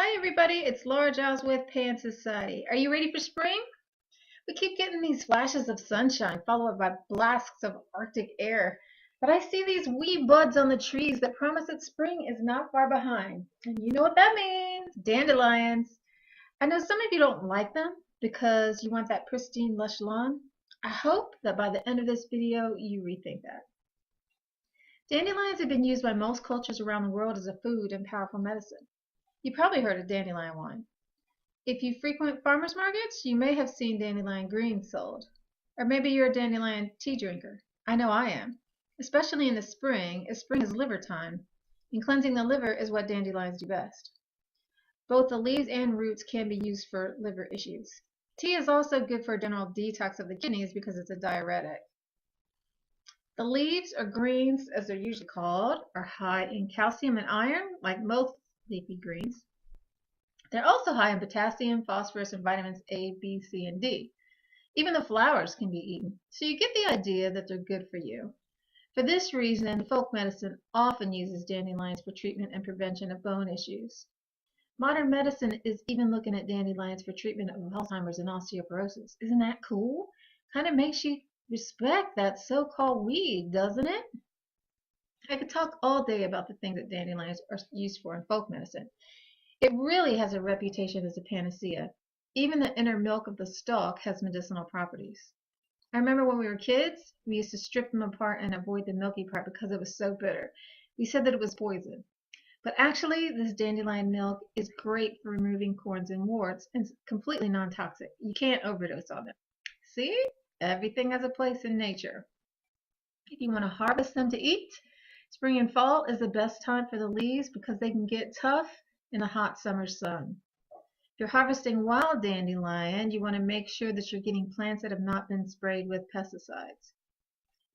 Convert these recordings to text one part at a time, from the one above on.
Hi everybody, it's Laura Giles with Pan Society. Are you ready for spring? We keep getting these flashes of sunshine followed by blasts of Arctic air. But I see these wee buds on the trees that promise that spring is not far behind. And you know what that means? Dandelions. I know some of you don't like them because you want that pristine, lush lawn. I hope that by the end of this video you rethink that. Dandelions have been used by most cultures around the world as a food and powerful medicine. You probably heard of dandelion wine. If you frequent farmers markets, you may have seen dandelion greens sold. Or maybe you're a dandelion tea drinker. I know I am, especially in the spring, as spring is liver time, and cleansing the liver is what dandelions do best. Both the leaves and roots can be used for liver issues. Tea is also good for a general detox of the kidneys because it's a diuretic. The leaves, or greens as they're usually called, are high in calcium and iron, like most leafy greens. They're also high in potassium, phosphorus, and vitamins A, B, C, and D. Even the flowers can be eaten, so you get the idea that they're good for you. For this reason, folk medicine often uses dandelions for treatment and prevention of bone issues. Modern medicine is even looking at dandelions for treatment of Alzheimer's and osteoporosis. Isn't that cool? Kind of makes you respect that so-called weed, doesn't it? I could talk all day about the things that dandelions are used for in folk medicine. It really has a reputation as a panacea. Even the inner milk of the stalk has medicinal properties. I remember when we were kids, we used to strip them apart and avoid the milky part because it was so bitter. We said that it was poison. But actually, this dandelion milk is great for removing corns and warts and it's completely non-toxic. You can't overdose on it. See? Everything has a place in nature. If you want to harvest them to eat, spring and fall is the best time for the leaves because they can get tough in the hot summer sun. If you're harvesting wild dandelion, you want to make sure that you're getting plants that have not been sprayed with pesticides.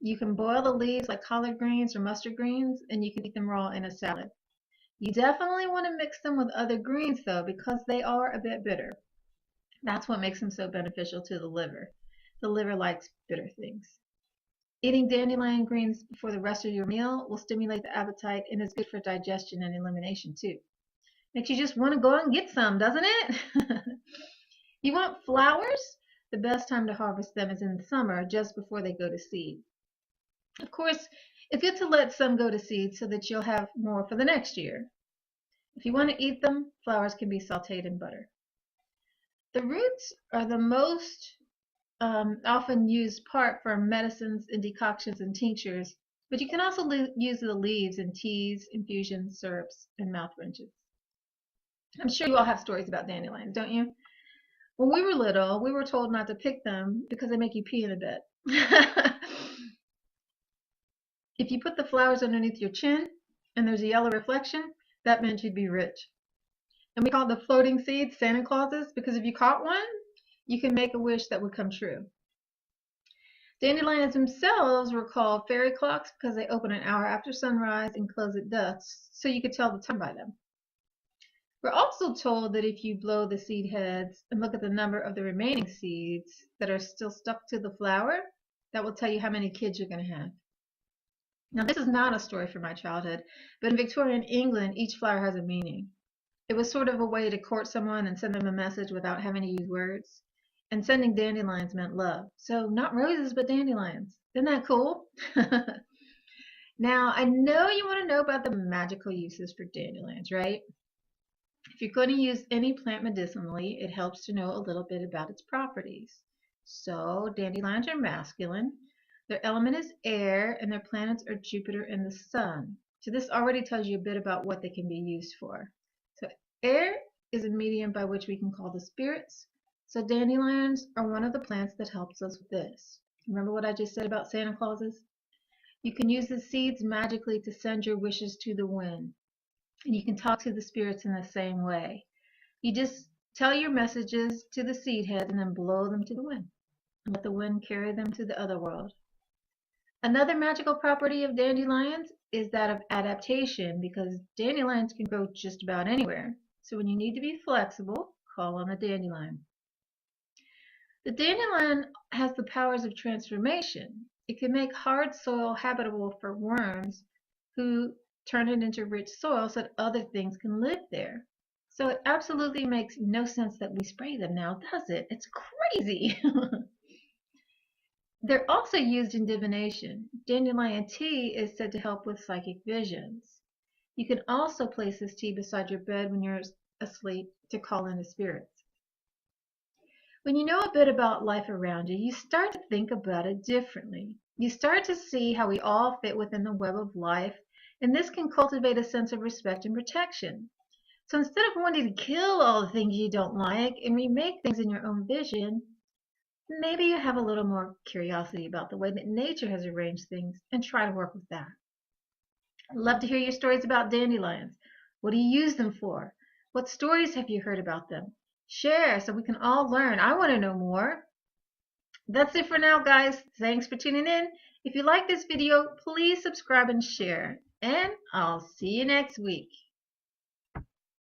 You can boil the leaves like collard greens or mustard greens, and you can eat them raw in a salad. You definitely want to mix them with other greens though, because they are a bit bitter. That's what makes them so beneficial to the liver. The liver likes bitter things. Eating dandelion greens before the rest of your meal will stimulate the appetite and is good for digestion and elimination too. Makes you just want to go out and get some, doesn't it? You want flowers? The best time to harvest them is in the summer, just before they go to seed. Of course, it's good to let some go to seed so that you'll have more for the next year. If you want to eat them, flowers can be sauteed in butter. The roots are the most often used part for medicines and decoctions and tinctures, but you can also use the leaves in teas, infusions, syrups, and mouth rinses. I'm sure you all have stories about dandelions, don't you? When we were little, we were told not to pick them because they make you pee in a bed. If you put the flowers underneath your chin and there's a yellow reflection, that meant you'd be rich. And we called the floating seeds Santa Clauses because if you caught one, you can make a wish that would come true. Dandelions themselves were called fairy clocks because they open an hour after sunrise and close at dusk, so you could tell the time by them. We're also told that if you blow the seed heads and look at the number of the remaining seeds that are still stuck to the flower, that will tell you how many kids you're going to have. Now, this is not a story from my childhood, but in Victorian England, each flower has a meaning. It was sort of a way to court someone and send them a message without having to use words. And sending dandelions meant love. So not roses, but dandelions. Isn't that cool? Now, I know you want to know about the magical uses for dandelions, right? If you're going to use any plant medicinally, it helps to know a little bit about its properties. So, dandelions are masculine. Their element is air, and their planets are Jupiter and the Sun. So this already tells you a bit about what they can be used for. So air is a medium by which we can call the spirits. So dandelions are one of the plants that helps us with this. Remember what I just said about Santa Clauses? You can use the seeds magically to send your wishes to the wind. And you can talk to the spirits in the same way. You just tell your messages to the seed heads and then blow them to the wind. And let the wind carry them to the other world. Another magical property of dandelions is that of adaptation because dandelions can grow just about anywhere. So when you need to be flexible, call on a dandelion. The dandelion has the powers of transformation. It can make hard soil habitable for worms who turn it into rich soil so that other things can live there. So it absolutely makes no sense that we spray them now, does it? It's crazy. They're also used in divination. Dandelion tea is said to help with psychic visions. You can also place this tea beside your bed when you're asleep to call in the spirits. When you know a bit about life around you, you start to think about it differently. You start to see how we all fit within the web of life, and this can cultivate a sense of respect and protection. So instead of wanting to kill all the things you don't like and remake things in your own vision, maybe you have a little more curiosity about the way that nature has arranged things and try to work with that. I'd love to hear your stories about dandelions. What do you use them for? What stories have you heard about them? Share so we can all learn. I want to know more. That's it for now, guys. Thanks for tuning in. If you like this video, please subscribe and share. And I'll see you next week.